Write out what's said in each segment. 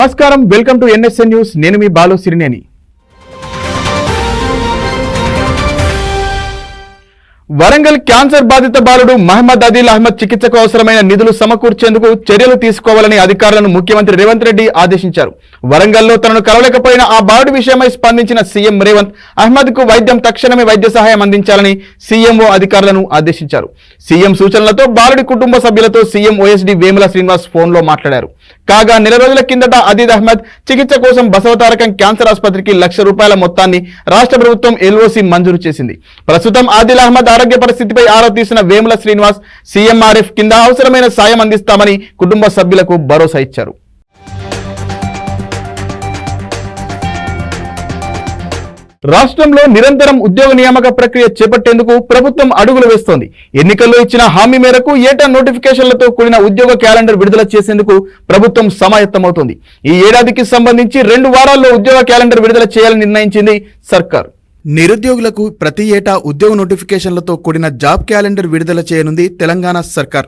నమస్కారం, welcome to NSN news. నేను మీ Balu సిరినేని. Warangal cancer బాధిత బాలుడు మహమ్మద్ అదిల్ అహ్మద్ చికిత్సకు అవసరమైన నిధులు సమకూర్చేందుకు చర్యలు తీసుకోవాలని అధికారులను ముఖ్యమంత్రి రేవంత్ రెడ్డి ఆదేశించారు. వరంగల్లో తనను కలవలేకపోయిన ఆ బాలుడి విషయమై స్పందించిన సీఎం రేవంత్ అహ్మద్ కు తక్షణమే వైద్య సహాయం అందించాలని సీఎంఓ అధికారులను ఆదేశించారు. సీఎం సూచనలతో బాలుడి కుటుంబ సభ్యులతో సీఎం ఓఎస్డీ వేముల శ్రీనివాస్ ఫోన్లో మాట్లాడారు. కాగా నెల రోజుల కిందట అదీద్ అహ్మద్ చికిత్స కోసం బసవతారకం క్యాన్సర్ ఆసుపత్రికి ₹1,00,000 మొత్తాన్ని రాష్ట్ర ప్రభుత్వం ఎల్ఓసి మంజూరు చేసింది. ప్రస్తుతం ఆదిల్ అహ్మద్ ఆరోగ్య పరిస్థితిపై ఆరా తీసిన వేముల శ్రీనివాస్ సీఎంఆర్ఎఫ్ కింద అవసరమైన సాయం అందిస్తామని కుటుంబ సభ్యులకు భరోసా ఇచ్చారు. రాష్ట్రంలో నిరంతరం ఉద్యోగ నియామక ప్రక్రియ చేపట్టేందుకు ప్రభుత్వం అడుగులు వేస్తోంది. ఎన్నికల్లో ఇచ్చిన హామీ మేరకు ఏటా నోటిఫికేషన్లతో కూడిన ఉద్యోగ క్యాలెండర్ విడుదల చేసేందుకు ప్రభుత్వం సమాయత్తమవుతోంది. ఈ ఏడాదికి సంబంధించి 2 వారాల్లో ఉద్యోగ క్యాలెండర్ విడుదల చేయాలని నిర్ణయించింది సర్కార్. నిరుద్యోగులకు ప్రతి ఏటా ఉద్యోగ నోటిఫికేషన్లతో కూడిన జాబ్ క్యాలెండర్ విడుదల చేయనుంది తెలంగాణ సర్కార్.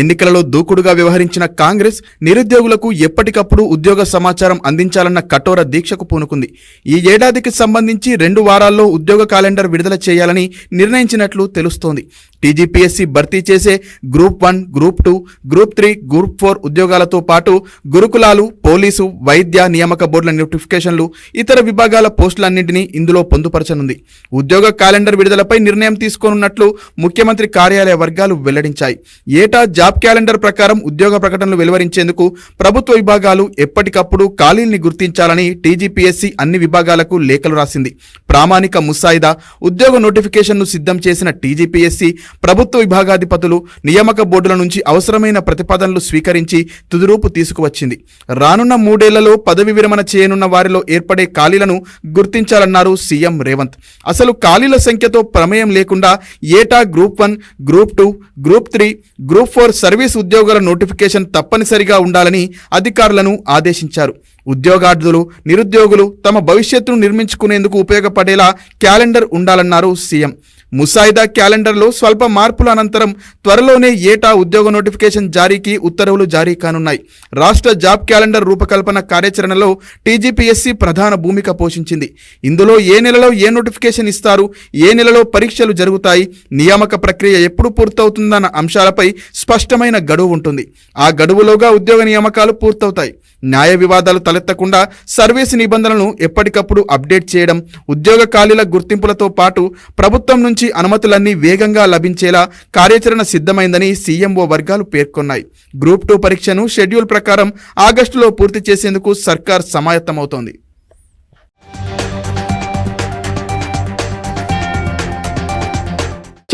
ఎన్నికలలో దూకుడుగా వ్యవహరించిన కాంగ్రెస్ నిరుద్యోగులకు ఎప్పటికప్పుడు ఉద్యోగ సమాచారం అందించాలన్న కఠోర దీక్షకు పూనుకుంది. ఈ ఏడాదికి సంబంధించి 2 వారాల్లో ఉద్యోగ క్యాలెండర్ విడుదల చేయాలని నిర్ణయించినట్లు తెలుస్తోంది. టీజీపీఎస్సీ భర్తీ చేసే గ్రూప్ 1, గ్రూప్ 2, గ్రూప్ 3, గ్రూప్ 4 ఉద్యోగాలతో పాటు గురుకులాలు, పోలీసు, వైద్య నియామక బోర్డుల నోటిఫికేషన్లు, ఇతర విభాగాల పోస్టులన్నింటినీ ఇందులో పొందుపరచనుంది. ఉద్యోగ క్యాలెండర్ విడుదలపై నిర్ణయం తీసుకోనున్నట్లు ముఖ్యమంత్రి కార్యాలయ వర్గాలు వెల్లడించాయి. ఏటా జాబ్ క్యాలెండర్ ప్రకారం ఉద్యోగ ప్రకటనలు వెలువరించేందుకు ప్రభుత్వ విభాగాలు ఎప్పటికప్పుడు ఖాళీల్ని గుర్తించాలని టీజీపీఎస్సీ అన్ని విభాగాలకు లేఖలు రాసింది. ప్రామాణిక ముసాయిదా ఉద్యోగ నోటిఫికేషన్ను సిద్ధం చేసిన టీజీపీఎస్సీ ప్రభుత్వ విభాగాధిపతులు, నియామక బోర్డుల నుంచి అవసరమైన ప్రతిపాదనలు స్వీకరించి తుదిరూపు తీసుకువచ్చింది. రానున్న 3 ఏళ్లలో పదవి విరమణ చేయనున్న వారిలో ఏర్పడే ఖాళీలను గుర్తించాలన్నారు సీఎం రేవంత్. అసలు ఖాళీల సంఖ్యతో ప్రమేయం లేకుండా ఏటా group 1, group 2, group 3, group 4 service ఉద్యోగాల నోటిఫికేషన్ తప్పనిసరిగా ఉండాలని అధికారులను ఆదేశించారు. ఉద్యోగార్థులు, నిరుద్యోగులు తమ భవిష్యత్తును నిర్మించుకునేందుకు ఉపయోగపడేలా క్యాలెండర్ ఉండాలన్నారు సీఎం. ముసాయిదా క్యాలెండర్లో స్వల్ప మార్పుల అనంతరం త్వరలోనే ఏటా ఉద్యోగ నోటిఫికేషన్ జారీకి ఉత్తర్వులు జారీ కానున్నాయి. రాష్ట్ర జాబ్ క్యాలెండర్ రూపకల్పన కార్యాచరణలో టీజీపీఎస్సీ ప్రధాన భూమిక పోషించింది. ఇందులో ఏ నెలలో ఏ నోటిఫికేషన్ ఇస్తారు, ఏ నెలలో పరీక్షలు జరుగుతాయి, నియామక ప్రక్రియ ఎప్పుడు పూర్తవుతుందన్న అంశాలపై స్పష్టమైన గడువు ఉంటుంది. ఆ గడువులోగా ఉద్యోగ నియామకాలు పూర్తవుతాయి. న్యాయ వివాదాలు తలెత్తకుండా సర్వీస్ నిబంధనలను ఎప్పటికప్పుడు అప్డేట్ చేయడం, ఉద్యోగ ఖాళీల గుర్తింపులతో పాటు ప్రభుత్వం నుంచి అనుమతులన్నీ వేగంగా లభించేలా కార్యాచరణ సిద్ధమైందని సీఎంఓ వర్గాలు పేర్కొన్నాయి. గ్రూప్ 2 పరీక్షను షెడ్యూల్ ప్రకారం ఆగస్టులో పూర్తి చేసేందుకు సర్కార్ సమాయత్తమవుతోంది.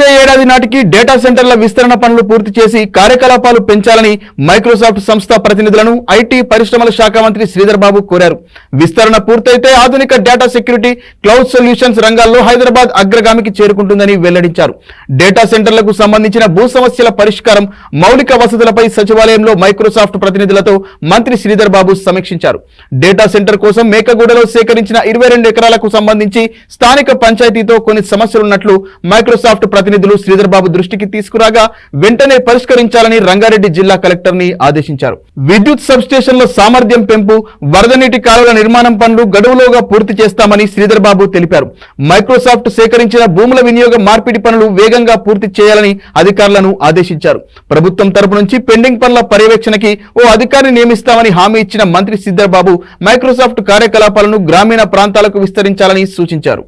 వచ్చే ఏడాది నాటికి డేటా సెంటర్ల విస్తరణ పనులు పూర్తి చేసి కార్యకలాపాలు పెంచాలని మైక్రోసాఫ్ట్ సంస్థ ప్రతినిధులను ఐటీ పరిశ్రమల శాఖ మంత్రి శ్రీధర్ బాబు కోరారు. విస్తరణ పూర్తయితే ఆధునిక డేటా సెక్యూరిటీ, క్లౌడ్ సొల్యూషన్స్ రంగాల్లో హైదరాబాద్ అగ్రగామికి చేరుకుంటుందని వెల్లడించారు. డేటా సెంటర్లకు సంబంధించిన భూ సమస్యల పరిష్కారం, మౌలిక వసతులపై సచివాలయంలో మైక్రోసాఫ్ట్ ప్రతినిధులతో మంత్రి శ్రీధర్ బాబు సమీక్షించారు. డేటా సెంటర్ కోసం మేకగూడలో సేకరించిన 22 ఎకరాలకు సంబంధించి స్థానిక పంచాయతీతో కొన్ని సమస్యలున్నట్లు మైక్రోసాఫ్ట్ ప్రతినిధులు శ్రీధర్ బాబు దృష్టికి తీసుకురాగా వెంటనే పరిష్కరించాలని రంగారెడ్డి జిల్లా కలెక్టర్ ని ఆదేశించారు. విద్యుత్ సబ్ స్టేషన్ల సామర్థ్యం పెంపు, వరద నీటి కాలువల నిర్మాణం పనులు గడువులోగా పూర్తి చేస్తామని శ్రీధర్ బాబు తెలిపారు. మైక్రోసాఫ్ట్ సేకరించిన భూముల వినియోగ మార్పిడి పనులు వేగంగా పూర్తి చేయాలని అధికారులను ఆదేశించారు. ప్రభుత్వం తరపు నుంచి పెండింగ్ పనుల పర్యవేక్షణకి ఓ అధికారిని నియమిస్తామని హామీ ఇచ్చిన మంత్రి శ్రీధర్ బాబు మైక్రోసాఫ్ట్ కార్యకలాపాలను గ్రామీణ ప్రాంతాలకు విస్తరించాలని సూచించారు.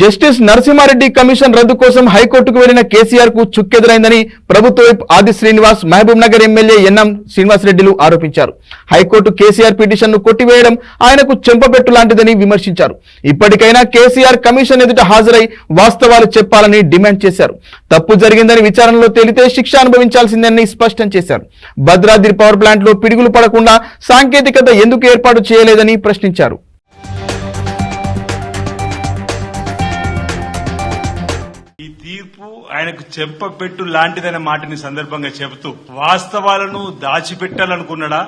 జస్టిస్ నరసింహారెడ్డి కమిషన్ రద్దు కోసం హైకోర్టుకు వెళ్లిన కేసీఆర్ కు చుక్కెదురైందని ప్రభుత్వ వైపు ఆది శ్రీనివాస్, మహబూబ్ నగర్ ఎమ్మెల్యే ఎన్ఎం శ్రీనివాసరెడ్డిలు ఆరోపించారు. హైకోర్టు కేసీఆర్ పిటిషన్ ను కొట్టివేయడం ఆయనకు చెంపపెట్టు లాంటిదని విమర్శించారు. ఇప్పటికైనా కేసీఆర్ కమిషన్ ఎదుట హాజరై వాస్తవాలు చెప్పాలని డిమాండ్ చేశారు. తప్పు జరిగిందని విచారణలో తేలితే శిక్ష అనుభవించాల్సిందని స్పష్టం చేశారు. భద్రాద్రి పవర్ ప్లాంట్ లో పిడుగులు పడకుండా సాంకేతికత ఎందుకు ఏర్పాటు చేయలేదని ప్రశ్నించారు. ఆయనకు చెంపపెట్టు లాంటిదనే మాటని సందర్భంగా చెబుతూ వాస్తవాలను దాచిపెట్టాలనుకున్నాడా?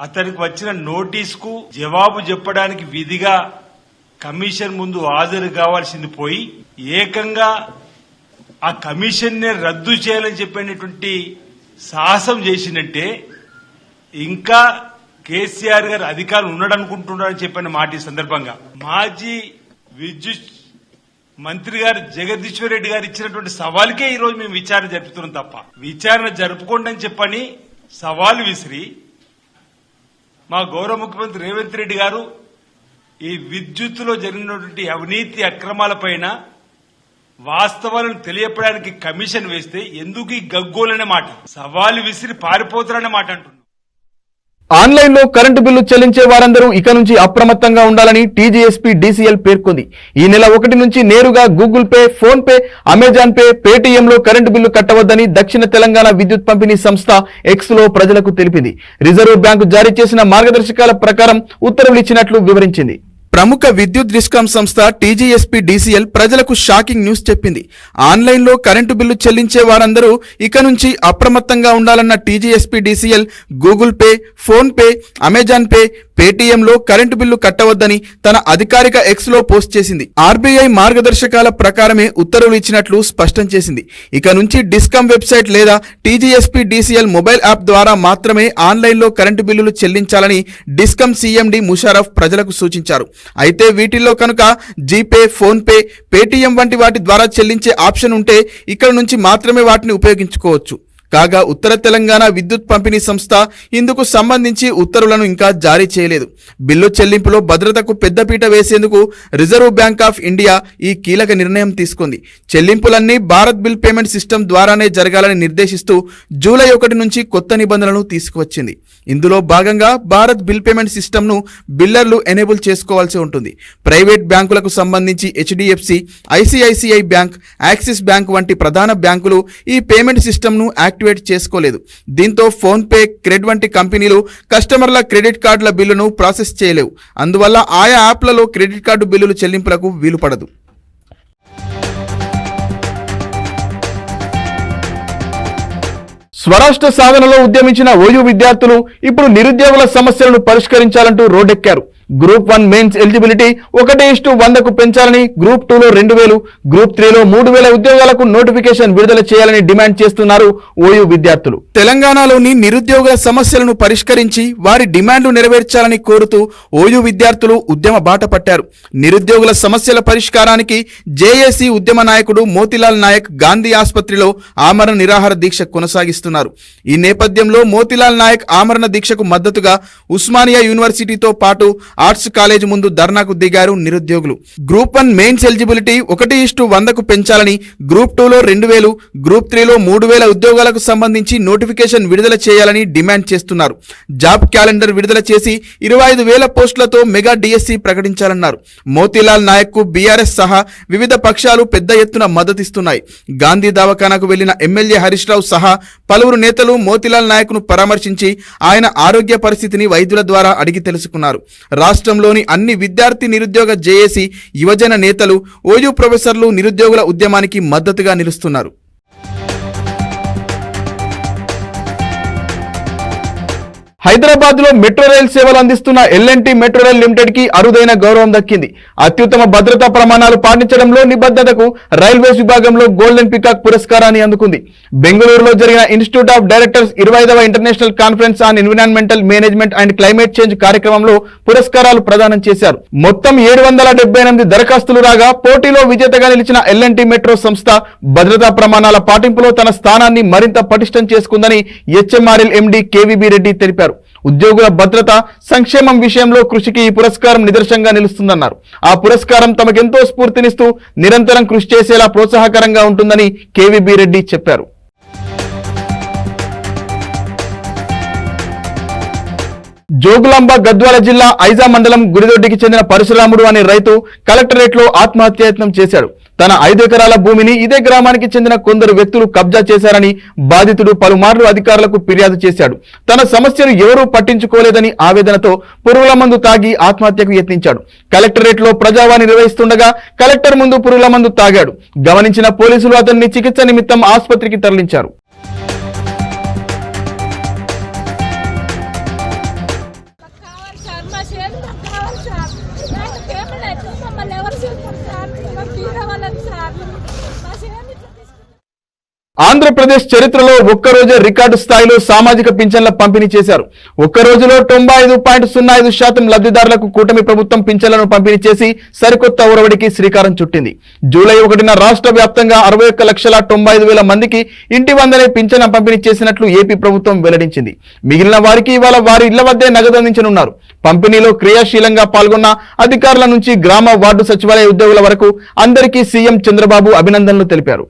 అతనికి వచ్చిన నోటీసుకు జవాబు చెప్పడానికి విధిగా కమిషన్ ముందు హాజరు కావాల్సింది పోయి ఏకంగా ఆ కమిషన్ నే రద్దు చేయాలని చెప్పినటువంటి సాహసం చేసిందంటే ఇంకా కేసీఆర్ గారు అధికారం ఉన్నాడనుకుంటున్నారని చెప్పిన మాట ఈ సందర్భంగా మాజీ విద్యుత్ మంత్రి గారు జగదీశ్వర్ రెడ్డి గారు ఇచ్చినటువంటి సవాలుకే ఈ రోజు మేము విచారణ జరుపుతున్నాం తప్ప విచారణ జరుపుకోండి అని చెప్పని సవాలు విసిరి మా గౌరవ ముఖ్యమంత్రి రేవంత్ రెడ్డి గారు ఈ విద్యుత్తులో జరిగినటువంటి అవినీతి అక్రమాలపైన వాస్తవాలను తెలియపడానికి కమిషన్ వేస్తే ఎందుకు ఈ గగ్గోలనే మాట సవాలు విసిరి పారిపోతారనే మాట అంటున్నారు. ఆన్లైన్లో కరెంటు బిల్లు చెల్లించే వారందరూ ఇక నుంచి అప్రమత్తంగా ఉండాలని టీజీఎస్పీ డీసీఎల్ పేర్కొంది. ఈ నెల 1 నుంచి నేరుగా Google Pay, PhonePe, Amazon Pay, పేటీఎంలో కరెంటు బిల్లు కట్టవద్దని దక్షిణ తెలంగాణ విద్యుత్ పంపిణీ సంస్థ ఎక్స్ లో ప్రజలకు తెలిపింది. రిజర్వ్ బ్యాంకు జారీ చేసిన మార్గదర్శకాల ప్రకారం ఉత్తర్వులు ఇచ్చినట్లు వివరించింది. ప్రముఖ విద్యుత్ డిస్కాం సంస్థ టీజీఎస్పీ డీసీఎల్ ప్రజలకు షాకింగ్ న్యూస్ చెప్పింది. ఆన్లైన్లో కరెంటు బిల్లు చెల్లించే వారందరూ ఇక నుంచి అప్రమత్తంగా ఉండాలన్న TGSP DCL Google Pay, PhonePe, Amazon Pay, పేటీఎంలో కరెంటు బిల్లు కట్టవద్దని తన అధికారిక ఎక్స్ లో పోస్ట్ చేసింది. ఆర్బీఐ మార్గదర్శకాల ప్రకారమే ఉత్తర్వులు ఇచ్చినట్లు స్పష్టం చేసింది. ఇక నుంచి డిస్కాం వెబ్సైట్ లేదా టీజీఎస్పీ డీసీఎల్ మొబైల్ యాప్ ద్వారా మాత్రమే ఆన్లైన్లో కరెంటు బిల్లులు చెల్లించాలని డిస్కాం సీఎండీ ముషారఫ్ ప్రజలకు సూచించారు. అయితే వీటిల్లో కనుక జీపే, ఫోన్ పే, పేటీఎం వంటి వాటి ద్వారా చెల్లించే ఆప్షన్ ఉంటే ఇక్కడ నుంచి మాత్రమే వాటిని ఉపయోగించుకోవచ్చు. కాగా ఉత్తర తెలంగాణ విద్యుత్ పంపిణీ సంస్థ ఇందుకు సంబంధించి ఉత్తర్వులను ఇంకా జారీ చేయలేదు. బిల్లు చెల్లింపులో భద్రతకు పెద్దపీట వేసేందుకు రిజర్వ్ బ్యాంక్ ఆఫ్ ఇండియా ఈ కీలక నిర్ణయం తీసుకుంది. చెల్లింపులన్నీ భారత్ బిల్ పేమెంట్ సిస్టమ్ ద్వారానే జరగాలని నిర్దేశిస్తూ జూలై 1 నుంచి కొత్త నిబంధనలు తీసుకువచ్చింది. ఇందులో భాగంగా భారత్ బిల్ పేమెంట్ సిస్టమ్ను బిల్లర్లు ఎనేబుల్ చేసుకోవాల్సి ఉంటుంది. ప్రైవేట్ బ్యాంకులకు సంబంధించి HDFC, ICICI bank, axis bank వంటి ప్రధాన బ్యాంకులు ఈ పేమెంట్ సిస్టమ్ను యాక్టివేట్ చేసుకోలేదు. దీంతో ఫోన్ పే, క్రెడ్ వంటి కంపెనీలు కస్టమర్ల క్రెడిట్ కార్డుల బిల్లును ప్రాసెస్ చేయలేవు. అందువల్ల ఆయా యాప్లలో క్రెడిట్ కార్డు బిల్లులు చెల్లింపులకు వీలు పడదు. స్వరాష్ట్ర సాధనలో ఉద్యమించిన ఓయూ విద్యార్థులు ఇప్పుడు నిరుద్యోగుల సమస్యలను పరిష్కరించాలంటూ రోడ్డెక్కారు. గ్రూప్ 1 మెయిన్స్ ఎలిజిబిలిటీ 1:100కు పెంచాలని, గ్రూప్ 2లో 2000, గ్రూప్ 3లో 3000 ఉద్యోగాలకు నోటిఫికేషన్ విడుదల చేయాలని డిమాండ్ చేస్తున్నారు ఓయూ విద్యార్థులు. తెలంగాణలోని నిరుద్యోగుల సమస్యలను పరిష్కరించి వారి డిమాండ్లు నెరవేర్చాలని కోరుతూ ఓయూ విద్యార్థులు ఉద్యమ బాట పట్టారు. నిరుద్యోగుల సమస్యల పరిష్కారానికి జేఏసీ ఉద్యమ నాయకుడు మోతీలాల్ నాయక్ గాంధీ ఆసుపత్రిలో ఆమరణ నిరాహార దీక్ష కొనసాగిస్తున్నారు. ఈ నేపథ్యంలో మోతీలాల్ నాయక్ ఆమరణ దీక్షకు మద్దతుగా ఉస్మానియా యూనివర్సిటీతో పాటు ఆర్ట్స్ కాలేజ్ ముందు ధర్నాకు దిగారు నిరుద్యోగులు. గ్రూప్ 1 మెయిన్స్ ఎలిజిబిలిటీ 1:100కు పెంచాలని, గ్రూప్ 2లో 2000, గ్రూప్ 3లో 3000 ఉద్యోగాలకు సంబంధించి నోటిఫికేషన్ విడుదల చేయాలని డిమాండ్ చేస్తున్నారు. జాబ్ క్యాలెండర్ విడుదల చేసి 25,000 పోస్టులతో మెగా డిఎస్సి ప్రకటించాలన్నారు. మోతీలాల్ నాయక్ కు బీఆర్ఎస్ సహా వివిధ పక్షాలు పెద్ద ఎత్తున మద్దతిస్తున్నాయి. గాంధీ దవాఖానాకు వెళ్లిన ఎమ్మెల్యే హరీష్ రావు సహా పలువురు నేతలు మోతీలాల్ నాయక్ ను పరామర్శించి ఆయన ఆరోగ్య పరిస్థితిని వైద్యుల ద్వారా అడిగి తెలుసుకున్నారు. రాష్ట్రంలోని అన్ని విద్యార్థి నిరుద్యోగ జేఏసీ, యువజన నేతలు, ఓయూ ప్రొఫెసర్లు నిరుద్యోగుల ఉద్యమానికి మద్దతుగా నిలుస్తున్నారు. హైదరాబాద్ లో మెట్రో రైల్ సేవలు అందిస్తున్న ఎల్ఎన్టీ మెట్రో రైల్ లిమిటెడ్ కి అరుదైన గౌరవం దక్కింది. అత్యుత్తమ భద్రతా ప్రమాణాలు పాటించడంలో నిబద్ధతకు రైల్వేస్ విభాగంలో గోల్డెన్ పికాక్ పురస్కారాన్ని అందుకుంది. బెంగళూరులో జరిగిన ఇన్స్టిట్యూట్ ఆఫ్ డైరెక్టర్స్ 25వ international conference on environmental management and climate change కార్యక్రమంలో పురస్కారాలు ప్రదానం చేశారు. మొత్తం 778 దరఖాస్తులు రాగా పోటీలో విజేతగా నిలిచిన ఎల్ఎన్టీ మెట్రో సంస్థ భద్రతా ప్రమాణాల పాటింపులో తన స్థానాన్ని మరింత పటిష్టం చేసుకుందని హెచ్ఎంఆర్ఎల్ ఎండీ కేవీబీ రెడ్డి తెలిపారు. ఉద్యోగుల భద్రత, సంక్షేమం విషయంలో కృషికి ఈ పురస్కారం నిదర్శనంగా నిలుస్తుందన్నారు. ఆ పురస్కారం తమకెంతో స్ఫూర్తినిస్తూ నిరంతరం కృషి చేసేలా ప్రోత్సాహకరంగా ఉంటుందని కేవీబీ రెడ్డి చెప్పారు. జోగులాంబ గద్వాల జిల్లా ఐజా మండలం గుడిదొడ్డికి చెందిన పరశురాముడు అనే రైతు కలెక్టరేట్ లో ఆత్మహత్యాయత్నం చేశాడు. తన 5 ఎకరాల భూమిని ఇదే గ్రామానికి చెందిన కొందరు వ్యక్తులు కబ్జా చేశారని బాధితుడు పలుమార్లు అధికారులకు ఫిర్యాదు చేశాడు. తన సమస్యను ఎవరూ పట్టించుకోలేదని ఆవేదనతో పురుగుల మందు తాగి ఆత్మహత్యకు యత్నించాడు. కలెక్టరేట్ లో ప్రజావాణి నిర్వహిస్తుండగా కలెక్టర్ ముందు పురుగుల మందు తాగాడు. గమనించిన పోలీసులు అతన్ని చికిత్స నిమిత్తం ఆసుపత్రికి తరలించారు. ఆంధ్రప్రదేశ్ చరిత్రలో ఒక్కరోజే రికార్డు స్థాయిలో సామాజిక పింఛన్ల పంపిణీ చేశారు. ఒక్క రోజులో 95.05% లబ్ధిదారులకు కూటమి ప్రభుత్వం పింఛన్లను పంపిణీ చేసి సరికొత్త ఒరవడికి శ్రీకారం చుట్టింది. జూలై 1న రాష్ట్ర వ్యాప్తంగా 61,95,000 మందికి ఇంటి వద్దనే పింఛన్ పంపిణీ చేసినట్లు ఏపీ ప్రభుత్వం వెల్లడించింది. మిగిలిన వారికి ఇవాళ వారి ఇళ్ల వద్దే నగదు అందించనున్నారు. పంపిణీలో క్రియాశీలంగా పాల్గొన్న అధికారుల నుంచి గ్రామ వార్డు సచివాలయ ఉద్యోగుల వరకు అందరికీ సీఎం చంద్రబాబు అభినందనలు తెలిపారు.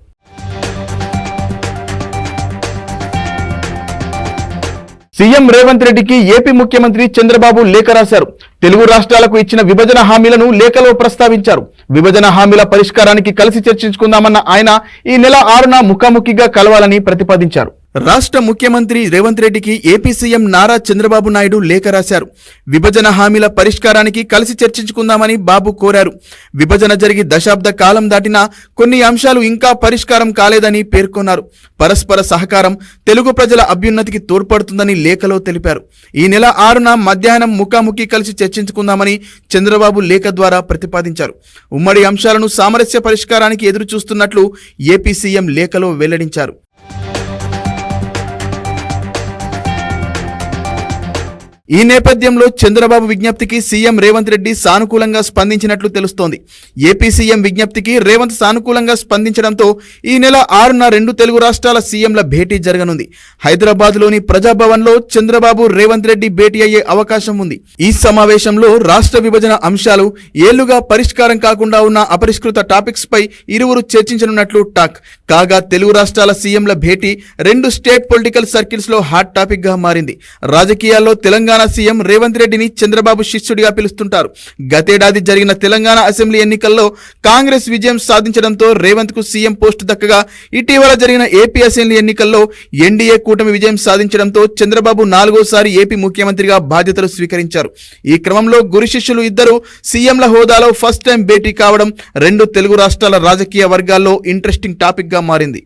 సీఎం రేవంత్ రెడ్డికి ఏపీ ముఖ్యమంత్రి చంద్రబాబు లేఖ రాశారు. తెలుగు రాష్ట్రాలకు ఇచ్చిన విభజన హామీలను లేఖలో ప్రస్తావించారు. విభజన హామీల పరిష్కారానికి కలిసి చర్చించుకుందామన్న ఆయన ఈ నెల 6న ముఖాముఖిగా కలవాలని ప్రతిపాదించారు. రాష్ట్ర ముఖ్యమంత్రి రేవంత్ రెడ్డికి ఏపీ సీఎం నారా చంద్రబాబు నాయుడు లేఖ రాశారు. విభజన హామీల పరిష్కారానికి కలిసి చర్చించుకుందామని బాబు కోరారు. విభజన జరిగి దశాబ్ద కాలం దాటినా కొన్ని అంశాలు ఇంకా పరిష్కారం కాలేదని పేర్కొన్నారు. పరస్పర సహకారం తెలుగు ప్రజల అభ్యున్నతికి తోడ్పడుతుందని లేఖలో తెలిపారు. ఈ నెల 6న మధ్యాహ్నం ముఖాముఖి కలిసి చర్చించుకుందామని చంద్రబాబు లేఖ ద్వారా ప్రతిపాదించారు. ఉమ్మడి అంశాలను సామరస్య పరిష్కారానికి ఎదురు చూస్తున్నట్లు ఏపీ సీఎం లేఖలో వెల్లడించారు. ఈ నేపథ్యంలో చంద్రబాబు విజ్ఞప్తికి సీఎం రేవంత్ రెడ్డి సానుకూలంగా స్పందించినట్లు తెలుస్తోంది. ఏపీ సీఎం విజ్ఞప్తికి రేవంత్ సానుకూలంగా స్పందించడంతో ఈ నెల 6న 2 తెలుగు రాష్ట్రాల సీఎంల భేటీ జరగనుంది. హైదరాబాద్లోని ప్రజాభవన్లో చంద్రబాబు రేవంత్ రెడ్డి భేటీ అయ్యే అవకాశం ఉంది. ఈ సమావేశంలో రాష్ట్ర విభజన అంశాలు, ఏళ్లుగా పరిష్కారం కాకుండా ఉన్న అపరిష్కృత టాపిక్స్ పై ఇరువురు చర్చించనున్నట్లు టాక్. కాగా తెలుగు రాష్ట్రాల సీఎంల భేటీ 2 స్టేట్ పొలిటికల్ సర్కిల్స్ లో హాట్ టాపిక్ గా మారింది. రాజకీయాల్లో తెలంగాణ సీఎం రేవంత్ రెడ్డిని చంద్రబాబు శిష్యుడిగా పిలుస్తుంటారు. గతేడాది జరిగిన తెలంగాణ అసెంబ్లీ ఎన్నికల్లో కాంగ్రెస్ విజయం సాధించడంతో రేవంత్ కు సీఎం పోస్టు దక్కగా, ఇటీవల జరిగిన ఏపీ అసెంబ్లీ ఎన్నికల్లో ఎన్డీఏ కూటమి విజయం సాధించడంతో చంద్రబాబు 4వ ఏపీ ముఖ్యమంత్రిగా బాధ్యతలు స్వీకరించారు. ఈ క్రమంలో గురు శిష్యులు ఇద్దరు సీఎంల హోదాలో ఫస్ట్ టైం భేటీ కావడం 2 తెలుగు రాష్ట్రాల రాజకీయ వర్గాల్లో ఇంట్రెస్టింగ్ టాపిక్ గా మారింది.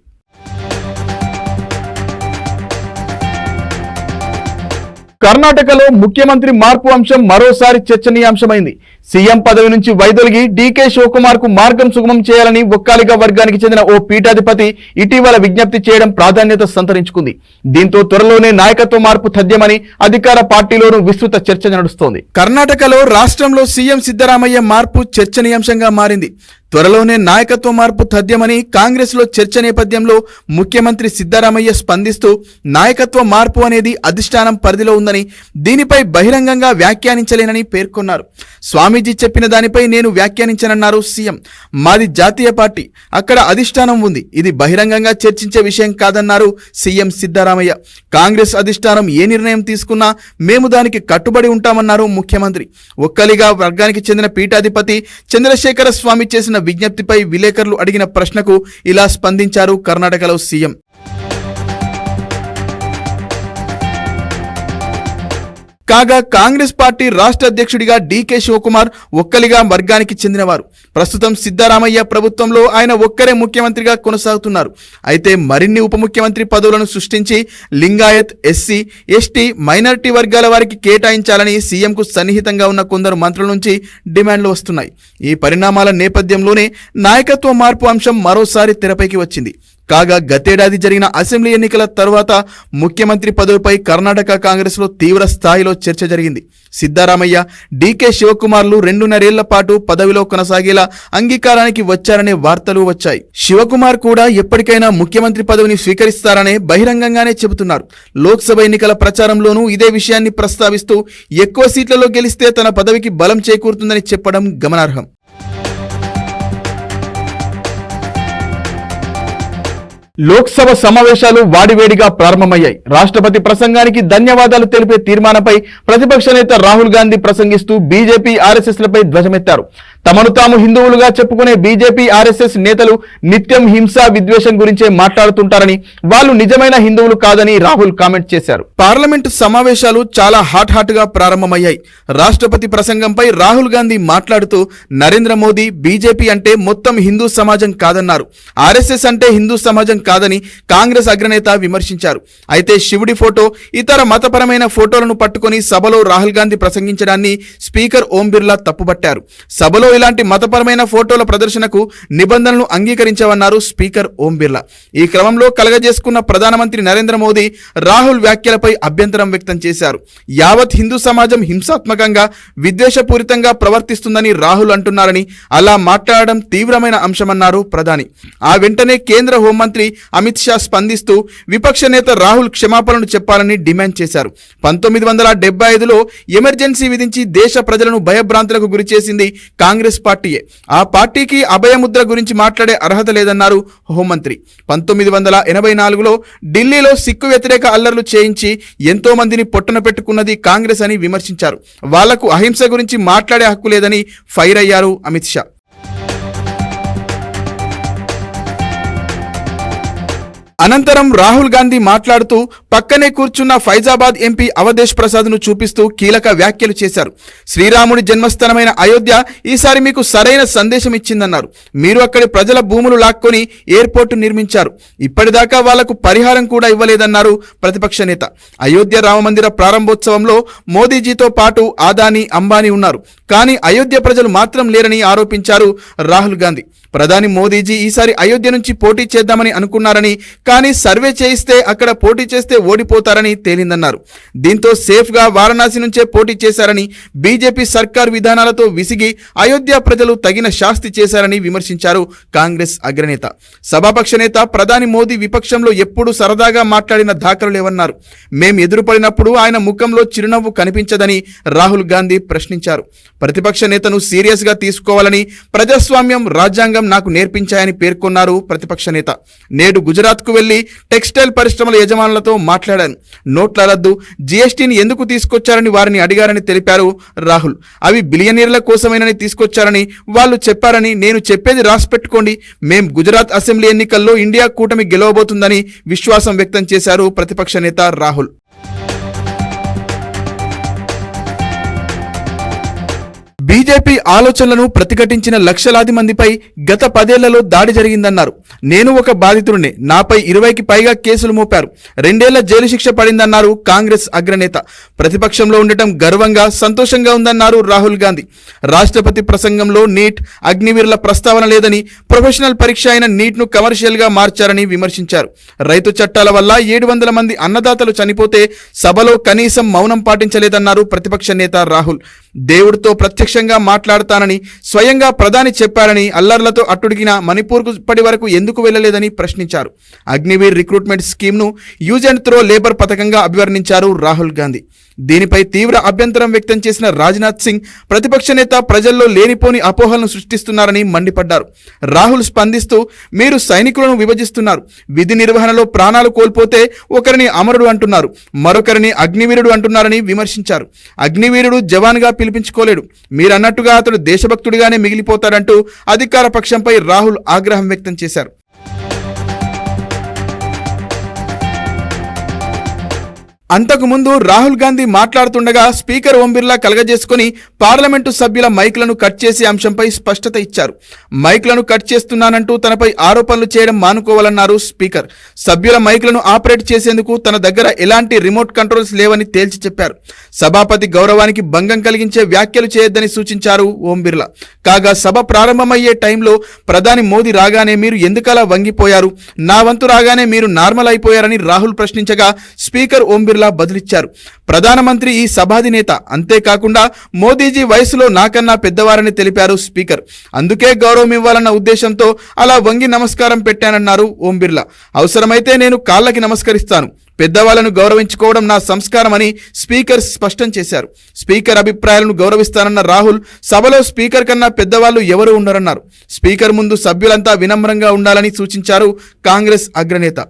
కర్ణాటకలో ముఖ్యమంత్రి మార్పు అంశం మరోసారి చర్చనీయాంశమైంది. సీఎం పదవి నుంచి వైదొలిగి డీకే శివకుమార్ కు మార్గం సుగమం చేయాలని ఒక్కాలిగా వర్గానికి చెందిన ఓ పీఠాధిపతి ఇటీవల విజ్ఞప్తి చేయడం ప్రాధాన్యత సంతరించుకుంది. దీంతో త్వరలోనే నాయకత్వ మార్పు తథ్యమని అధికార పార్టీలోనూ విస్తృత చర్చ నడుస్తోంది. కర్ణాటకలో రాష్ట్రంలో సీఎం సిద్ధరామయ్య మార్పు చర్చనీయాంశంగా మారింది. త్వరలోనే నాయకత్వ మార్పు తథ్యమని కాంగ్రెస్ లో చర్చ నేపథ్యంలో ముఖ్యమంత్రి సిద్ధరామయ్య స్పందిస్తూ నాయకత్వ మార్పు అనేది అధిష్టానం పరిధిలో ఉందని, దీనిపై బహిరంగంగా వ్యాఖ్యానించలేనని పేర్కొన్నారు. స్వామీజీ చెప్పిన దానిపై నేను వ్యాఖ్యానించనన్నారు సీఎం. మాది జాతీయ పార్టీ, అక్కడ అధిష్టానం ఉంది, ఇది బహిరంగంగా చర్చించే విషయం కాదన్నారు సీఎం సిద్ధరామయ్య. కాంగ్రెస్ అధిష్టానం ఏ నిర్ణయం తీసుకున్నా మేము దానికి కట్టుబడి ఉంటామన్నారు ముఖ్యమంత్రి. ఒక్కలిగా వర్గానికి చెందిన పీఠాధిపతి చంద్రశేఖర స్వామి చేసిన విజ్ఞప్తిపై విలేకరులు అడిగిన ప్రశ్నకు ఇలా స్పందించారు కర్ణాటకలో సీఎం. కాగా కాంగ్రెస్ పార్టీ రాష్ట్ర అధ్యక్షుడిగా డీకే శివకుమార్ ఒక్కలిగా వర్గానికి చెందినవారు. ప్రస్తుతం సిద్ధరామయ్య ప్రభుత్వంలో ఆయన ఒక్కరే ముఖ్యమంత్రిగా కొనసాగుతున్నారు. అయితే మరిన్ని ఉప ముఖ్యమంత్రి పదవులను సృష్టించి లింగాయత్, ఎస్సీ, ఎస్టీ, మైనారిటీ వర్గాల వారికి కేటాయించాలని సీఎంకు సన్నిహితంగా ఉన్న కొందరు మంత్రుల నుంచి డిమాండ్లు వస్తున్నాయి. ఈ పరిణామాల నేపథ్యంలోనే నాయకత్వ మార్పు అంశం మరోసారి తెరపైకి వచ్చింది. కాగా గతేడాది జరిగిన అసెంబ్లీ ఎన్నికల తర్వాత ముఖ్యమంత్రి పదవిపై కర్ణాటక కాంగ్రెస్ లో తీవ్ర స్థాయిలో చర్చ జరిగింది. సిద్ధరామయ్య, డీకే శివకుమార్లు 2.5 ఏళ్ల పాటు పదవిలో కొనసాగేలా అంగీకారానికి వచ్చారనే వార్తలు వచ్చాయి. శివకుమార్ కూడా ఎప్పటికైనా ముఖ్యమంత్రి పదవిని స్వీకరిస్తారనే బహిరంగంగానే చెబుతున్నారు. లోక్సభ ఎన్నికల ప్రచారంలోనూ ఇదే విషయాన్ని ప్రస్తావిస్తూ ఎక్కువ సీట్లలో గెలిస్తే తన పదవికి బలం చేకూరుతుందని చెప్పడం గమనార్హం. లోక్సభ సమావేశాలు వాడివేడిగా ప్రారంభమయ్యాయి. రాష్ట్రపతి ప్రసంగానికి ధన్యవాదాలు తెలిపే తీర్మానంపై ప్రతిపక్ష నేత రాహుల్ గాంధీ ప్రసంగిస్తూ బీజేపీ, ఆర్ఎస్ఎస్ లపై ధ్వజమెత్తారు. తమను తాము హిందువులుగా చెప్పుకునే బీజేపీ, ఆర్ఎస్ఎస్ నేతలు నిత్యం హింస, విద్వేషం గురించే మాట్లాడుతుంటారని, వాళ్ళు నిజమైన హిందువులు కాదని రాహుల్ కామెంట్ చేశారు. పార్లమెంటు సమావేశాలు చాలా హాట్ గా ప్రారంభమయ్యాయి. రాష్ట్రపతి ప్రసంగంపై రాహుల్ గాంధీ మాట్లాడుతూ నరేంద్ర మోదీ, బీజేపీ అంటే మొత్తం హిందూ సమాజం కాదన్నారు. ఆర్ఎస్ఎస్ అంటే హిందూ సమాజం కాదని కాంగ్రెస్ అగ్రనేత విమర్శించారు. అయితే శివుడి ఫోటో, ఇతర మతపరమైన ఫోటోలను పట్టుకుని సభలో రాహుల్ గాంధీ ప్రసంగించడాన్ని స్పీకర్ ఓం బిర్లా తప్పుబట్టారు. సభలో సభలో ఇలాంటి మతపరమైన ఫోటోల ప్రదర్శనకు నిబంధనలు అంగీకరించవన్నారు స్పీకర్ ఓం బిర్లా. ఈ క్రమంలో కలగజేసుకున్న ప్రధానమంత్రి నరేంద్ర మోదీ రాహుల్ వ్యాఖ్యలపై అభ్యంతరం వ్యక్తం చేశారు. యావత్ హిందూ సమాజం హింసాత్మకంగా విద్వేషపూరితంగా ప్రవర్తిస్తుందని రాహుల్ అంటున్నారని, అలా మాట్లాడడం తీవ్రమైన అంశమన్నారు ప్రధాని. ఆ వెంటనే కేంద్ర హోంమంత్రి అమిత్ షా స్పందిస్తూ విపక్ష నేత రాహుల్ క్షమాపణలు చెప్పాలని డిమాండ్ చేశారు. 1975లో ఎమర్జెన్సీ విధించి దేశ ప్రజలను భయభ్రాంతులకు గురిచేసింది కాంగ్రెస్ పార్టీయే. ఆ పార్టీకి అభయముద్ర గురించి మాట్లాడే అర్హత లేదన్నారు హోంమంత్రి. 1984లో ఢిల్లీలో సిక్కు వ్యతిరేక అల్లర్లు చేయించి ఎంతో మందిని పొట్టన పెట్టుకున్నది కాంగ్రెస్ అని విమర్శించారు. వాళ్లకు అహింస గురించి మాట్లాడే హక్కు లేదని ఫైర్ అయ్యారు అమిత్ షా. అనంతరం రాహుల్ గాంధీ మాట్లాడుతూ పక్కనే కూర్చున్న ఫైజాబాద్ ఎంపీ అవధేష్ ప్రసాద్ ను చూపిస్తూ కీలక వ్యాఖ్యలు చేశారు. శ్రీరాముడి జన్మస్థానమైన అయోధ్య ఈసారి మీకు సరైన సందేశం ఇచ్చిందన్నారు. మీరు అక్కడి ప్రజల భూములు లాక్కొని ఎయిర్పోర్టు నిర్మించారు. ఇప్పటిదాకా వాళ్లకు పరిహారం కూడా ఇవ్వలేదన్నారు ప్రతిపక్ష నేత. అయోధ్య రామమందిర ప్రారంభోత్సవంలో మోదీజీతో పాటు ఆదానీ, అంబానీ ఉన్నారు. కానీ అయోధ్య ప్రజలు మాత్రం లేరని ఆరోపించారు రాహుల్ గాంధీ. ప్రధాని మోదీజీ ఈసారి అయోధ్య నుంచి పోటీ చేద్దామని అనుకున్నారని, కానీ సర్వే చేయిస్తే అక్కడ పోటీ చేస్తే ఓడిపోతారని తేలిందన్నారు. దీంతో సేఫ్ గా వారణాసి నుంచే పోటీ చేశారని, బీజేపీ సర్కార్ విధానాలతో విసిగి అయోధ్య ప్రజలు తగిన శాస్తి చేశారని విమర్శించారు కాంగ్రెస్ అగ్రనేత. సభాపక్ష నేత ప్రధాని మోదీ విపక్షంలో ఎప్పుడూ సరదాగా మాట్లాడిన దాఖలు లేవన్నారు. మేం ఎదురుపడినప్పుడు ఆయన ముఖంలో చిరునవ్వు కనిపించదని రాహుల్ గాంధీ ప్రశ్నించారు. ప్రతిపక్ష నేతను సీరియస్ గా తీసుకోవాలని ప్రజాస్వామ్యం, రాజ్యాంగం నాకు నేర్పించాయని పేర్కొన్నారు ప్రతిపక్ష నేత. నేడు గుజరాత్ కు వెళ్లి టెక్స్టైల్ పరిశ్రమల యజమానులతో మాట్లాడాను. నోట్ల రద్దు, జీఎస్టీని ఎందుకు తీసుకొచ్చారని వారిని అడిగారని తెలిపారు రాహుల్. అవి బిలియనీర్ల కోసమేనని తీసుకొచ్చారని వాళ్ళు చెప్పారని, నేను చెప్పేది రాసి పెట్టుకోండి. మేం గుజరాత్ అసెంబ్లీ ఎన్నికల్లో ఇండియా కూటమి గెలవబోతుందని విశ్వాసం వ్యక్తం చేశారు ప్రతిపక్ష నేత రాహుల్. బీజేపీ ఆలోచనలను ప్రతిఘటించిన లక్షలాది మందిపై గత 10 ఏళ్లలో దాడి జరిగిందన్నారు. నేను ఒక బాధితుడినే, నాపై 20కి పైగా కేసులు మోపారు, 2 ఏళ్ల జైలు శిక్ష పడిందన్నారు కాంగ్రెస్ అగ్రనేత. ప్రతిపక్షంలో ఉండటం గర్వంగా, సంతోషంగా ఉందన్నారు రాహుల్ గాంధీ. రాష్ట్రపతి ప్రసంగంలో నీట్, అగ్నివీరుల ప్రస్తావన లేదని, ప్రొఫెషనల్ పరీక్ష అయిన నీట్ ను కమర్షియల్ గా మార్చారని విమర్శించారు. రైతు చట్టాల వల్ల 700 మంది అన్నదాతలు చనిపోతే సభలో కనీసం మౌనం పాటించలేదన్నారు ప్రతిపక్ష నేత రాహుల్. దేవుడితో ప్రత్యక్షంగా మాట్లాడతానని స్వయంగా ప్రధాని చెప్పారని, అల్లర్లతో అట్టుడిగిన మణిపూర్కు ఇప్పటి వరకు ఎందుకు వెళ్లలేదని ప్రశ్నించారు. అగ్నివీర్ రిక్రూట్మెంట్ స్కీమ్ ను యూజ్ అండ్ త్రో లేబర్ పథకంగా అభివర్ణించారు రాహుల్ గాంధీ. దీనిపై తీవ్ర అభ్యంతరం వ్యక్తం చేసిన రాజ్నాథ్ సింగ్ ప్రతిపక్ష నేత ప్రజల్లో లేనిపోని అపోహలను సృష్టిస్తున్నారని మండిపడ్డారు. రాహుల్ స్పందిస్తూ మీరు సైనికులను విభజిస్తున్నారు, విధి నిర్వహణలో ప్రాణాలు కోల్పోతే ఒకరిని అమరుడు అంటున్నారు, మరొకరిని అగ్నివీరుడు అంటున్నారని విమర్శించారు. అగ్నివీరుడు జవాన్గా పిలిపించుకోలేడు, మీరన్నట్టుగా అతడు దేశభక్తుడిగానే మిగిలిపోతాడంటూ అధికార పక్షంపై రాహుల్ ఆగ్రహం వ్యక్తం చేశారు. అంతకుముందు రాహుల్ గాంధీ మాట్లాడుతుండగా స్పీకర్ ఓం బిర్లా కలగజేసుకుని పార్లమెంటు సభ్యుల మైక్లను కట్ చేసే అంశంపై స్పష్టత ఇచ్చారు. మైక్లను కట్ చేస్తున్నానంటూ తనపై ఆరోపణలు చేయడం మానుకోవాలన్నారు స్పీకర్. సభ్యుల మైక్లను ఆపరేట్ చేసేందుకు తన దగ్గర ఎలాంటి రిమోట్ కంట్రోల్స్ లేవని తేల్చి చెప్పారు. సభాపతి గౌరవానికి భంగం కలిగించే వ్యాఖ్యలు చేయొద్దని సూచించారు ఓం బిర్లా. కాగా సభ ప్రారంభమయ్యే టైంలో ప్రధాని మోదీ రాగానే మీరు ఎందుకలా వంగిపోయారు, నా వంతు రాగానే మీరు నార్మల్ అయిపోయారని రాహుల్ ప్రశ్నించగా స్పీకర్ ఓం బిర్లా బదులిచ్చారు. ప్రధానమంత్రి ఈ సభాధినేత, అంతేకాకుండా మోదీజీ వయసులో నాకన్నా పెద్దవారని తెలిపారు స్పీకర్. అందుకే గౌరవం ఇవ్వాలన్న ఉద్దేశంతో అలా వంగి నమస్కారం పెట్టానన్నారు ఓం బిర్లా. అవసరమైతే నేను కాళ్ళకి నమస్కరిస్తాను, పెద్దవాళ్లను గౌరవించుకోవడం నా సంస్కారం అని స్పీకర్ స్పష్టం చేశారు. స్పీకర్ అభిప్రాయాలను గౌరవిస్తానన్న రాహుల్ సభలో స్పీకర్ కన్నా పెద్దవాళ్లు ఎవరూ ఉండరన్నారు. స్పీకర్ ముందు సభ్యులంతా వినమ్రంగా ఉండాలని సూచించారు కాంగ్రెస్ అగ్రనేత.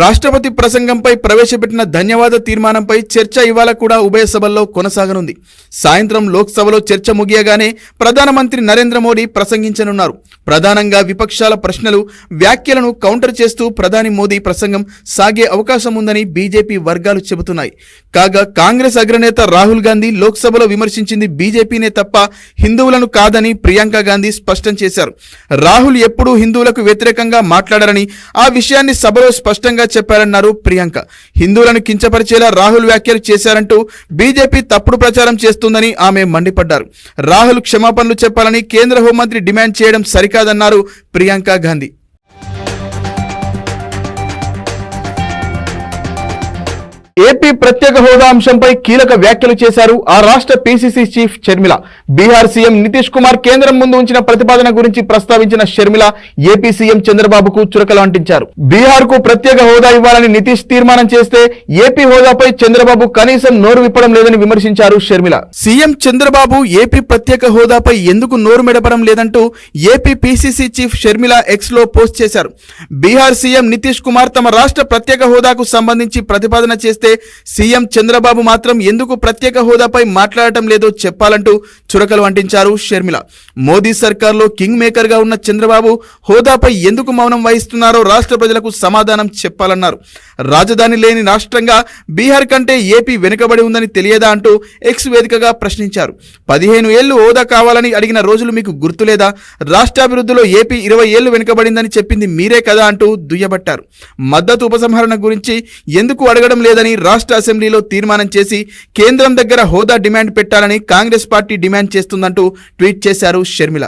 రాష్ట్రపతి ప్రసంగంపై ప్రవేశపెట్టిన ధన్యవాద తీర్మానంపై చర్చ ఇవాళ కూడా ఉభయ సభల్లో కొనసాగనుంది. సాయంత్రం లోక్సభలో చర్చ ముగియగానే ప్రధానమంత్రి నరేంద్ర మోడీ ప్రసంగించనున్నారు. ప్రధానంగా విపక్షాల ప్రశ్నలు, వ్యాఖ్యలను కౌంటర్ చేస్తూ ప్రధాని మోదీ ప్రసంగం సాగే అవకాశం ఉందని బీజేపీ వర్గాలు చెబుతున్నాయి. కాగా కాంగ్రెస్ అగ్రనేత రాహుల్ గాంధీ లోక్సభలో విమర్శించింది బీజేపీనే తప్ప హిందువులను కాదని ప్రియాంక గాంధీ స్పష్టం చేశారు. రాహుల్ ఎప్పుడూ హిందువులకు వ్యతిరేకంగా మాట్లాడారని, ఆ విషయాన్ని సభలో స్పష్టంగా చెప్పారన్నారు ప్రియాంక. హిందువులను కించపరిచేలా రాహుల్ వ్యాఖ్యలు చేశారంటూ బీజేపీ తప్పుడు ప్రచారం చేస్తుందని ఆమె మండిపడ్డారు. రాహుల్ క్షమాపణలు చెప్పాలని కేంద్ర హోంమంత్రి డిమాండ్ చేయడం సరికాదన్నారు ప్రియాంక గాంధీ. ఏపీ ప్రత్యేక హోదా అంశంపై కీలక వ్యాఖ్యలు చేశారు ఆ రాష్ట్ర PCC chief Sharmila. Bihar CM Nitish Kumar కేంద్రం ముందు ఉంచిన ప్రతిపాదన గురించి ప్రస్తావించిన షర్మిల ఏపీ సీఎం చంద్రబాబుకు చురకలు అంటించారు. బీహార్ కు ప్రత్యేక హోదా ఇవ్వాలని నితీష్ తీర్మానం చేస్తే ఏపీ హోదాపై చంద్రబాబు కనీసం నోరు విప్పడం లేదని విమర్శించారు షర్మిల. సీఎం చంద్రబాబు ఏపీ ప్రత్యేక హోదాపై ఎందుకు నోరు మెడపడం లేదంటూ AP PCC chief Sharmila X లో పోస్ట్ చేశారు. బీహార్ సీఎం నితీష్ కుమార్ తమ రాష్ట్ర ప్రత్యేక హోదాకు సంబంధించి ప్రతిపాదన చేస్తే సీఎం చంద్రబాబు మాత్రం ఎందుకు ప్రత్యేక హోదాపై మాట్లాడటం లేదో చెప్పాలంటూ చురకలు అంటించారు షర్మిల. మోదీ సర్కార్లో కింగ్ మేకర్ గా ఉన్న చంద్రబాబు హోదాపై ఎందుకు మౌనం వహిస్తున్నారో రాష్ట్ర ప్రజలకు సమాధానం చెప్పాలన్నారు. రాజధాని లేని రాష్ట్రంగా బీహార్ కంటే ఏపీ వెనుకబడి ఉందని తెలియదా అంటూ ఎక్స్ వేదికగా ప్రశ్నించారు. 15 ఏళ్లు హోదా కావాలని అడిగిన రోజులు మీకు గుర్తులేదా? రాష్ట్రాభివృద్ధిలో ఏపీ 20 ఏళ్లు వెనుకబడిందని చెప్పింది మీరే కదా అంటూ దుయ్యబట్టారు. మద్దతు ఉపసంహరణ గురించి ఎందుకు అడగడం లేదని రాష్ట్ర అసెంబ్లీలో తీర్మానం చేసి కేంద్రం దగ్గర హోదా డిమాండ్ పెట్టాలని కాంగ్రెస్ పార్టీ డిమాండ్ చేస్తుందంటూ ట్వీట్ చేశారు షర్మిల.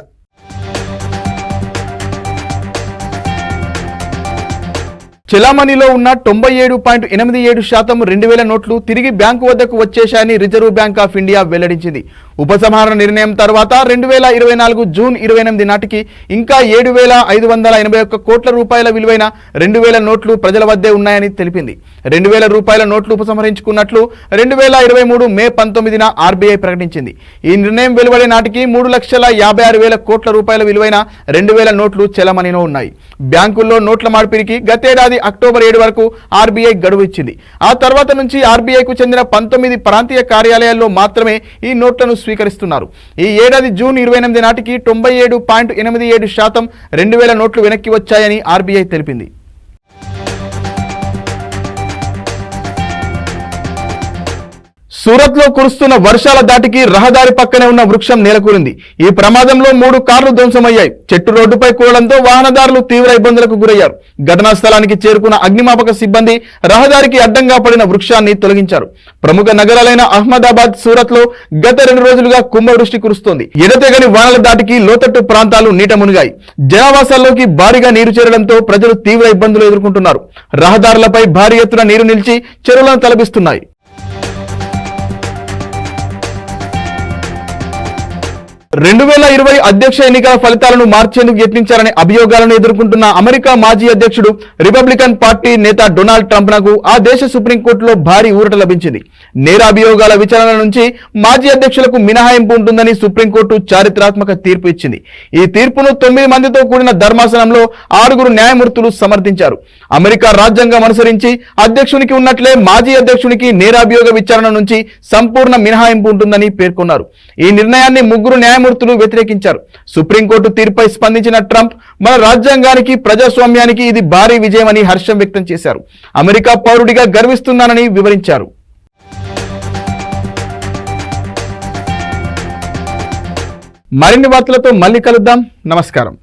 చెలామణిలో ఉన్న 97.87% 2000 నోట్లు తిరిగి బ్యాంకు వద్దకు వచ్చేశాయని రిజర్వ్ బ్యాంక్ ఆఫ్ ఇండియా వెల్లడించింది. ఉపసంహరణ నిర్ణయం తర్వాత 2024 జూన్ 28 నాటికి ఇంకా 7,581 కోట్ల రూపాయల విలువైన 2000 నోట్లు ప్రజల వద్దే ఉన్నాయని తెలిపింది. 2000 రూపాయల నోట్లు ఉపసంహరించుకున్నట్లు 2023 మే 19న ఆర్బీఐ ప్రకటించింది. ఈ నిర్ణయం వెలువడే నాటికి 3,56,000 కోట్ల రూపాయల విలువైన 2000 నోట్లు చెలామణిలో ఉన్నాయి. బ్యాంకుల్లో నోట్ల మార్పిడికి గతేడాది అక్టోబర్ 7 వరకు ఆర్బీఐ గడువు ఇచ్చింది. ఆ తర్వాత నుంచి ఆర్బీఐకు చెందిన 19 ప్రాంతీయ కార్యాలయాల్లో మాత్రమే ఈ నోట్లను స్వీకరిస్తున్నారు. ఈ ఏడాది జూన్ 28 నాటికి 97.87% 2000 నోట్లు వెనక్కి వచ్చాయని ఆర్బీఐ తెలిపింది. సూరత్ లో కురుస్తున్న వర్షాల దాటికి రహదారి పక్కనే ఉన్న వృక్షం నేలకూలింది. ఈ ప్రమాదంలో 3 కార్లు ధ్వంసమయ్యాయి. చెట్టు రోడ్డుపై కూలడంతో వాహనదారులు తీవ్ర ఇబ్బందులకు గురయ్యారు. ఘటనా స్థలానికి చేరుకున్న అగ్నిమాపక సిబ్బంది రహదారికి అడ్డంగా పడిన వృక్షాన్ని తొలగించారు. ప్రముఖ నగరాలైన అహ్మదాబాద్, సూరత్ లో గత 2 రోజులుగా కుంభవృష్టి కురుస్తోంది. ఎడతెగని వానల దాటికి లోతట్టు ప్రాంతాలు నీట మునిగాయి. జనావాసాల్లోకి భారీగా నీరు చేరడంతో ప్రజలు తీవ్ర ఇబ్బందులు ఎదుర్కొంటున్నారు. రహదారులపై భారీ ఎత్తున నీరు నిలిచి చెరువులను తలపిస్తున్నాయి. 2020 అధ్యక్ష ఎన్నికల ఫలితాలను మార్చేందుకు యత్నించారనే అభియోగాలను ఎదుర్కొంటున్న అమెరికా మాజీ అధ్యక్షుడు రిపబ్లికన్ పార్టీ నేత డొనాల్డ్ ట్రంప్ నకు ఆ దేశ సుప్రీంకోర్టులో భారీ ఊరట లభించింది. నేరాభియోగాల విచారణ నుంచి మాజీ అధ్యక్షులకు మినహాయింపు ఉంటుందని సుప్రీంకోర్టు చారిత్రాత్మక తీర్పు ఇచ్చింది. ఈ తీర్పును 9 మందితో కూడిన ధర్మాసనంలో 6 న్యాయమూర్తులు సమర్థించారు. అమెరికా రాజ్యాంగం అనుసరించి అధ్యక్షునికి ఉన్నట్లే మాజీ అధ్యక్షునికి నేరాభియోగ విచారణ నుంచి సంపూర్ణ మినహాయింపు ఉంటుందని పేర్కొన్నారు. ఈ నిర్ణయాన్ని 3 న్యాయమూర్తులు వ్యతిరేకించారు. సుప్రీంకోర్టు తీర్పుపై స్పందించిన ట్రంప్ మన రాజ్యాంగానికి, ప్రజాస్వామ్యానికి ఇది భారీ విజయమని హర్షం వ్యక్తం చేశారు. అమెరికా పౌరుడిగా గర్విస్తున్నానని వివరించారు. మరిన్ని వార్తలతో మళ్ళీ కలుద్దాం. నమస్కారం.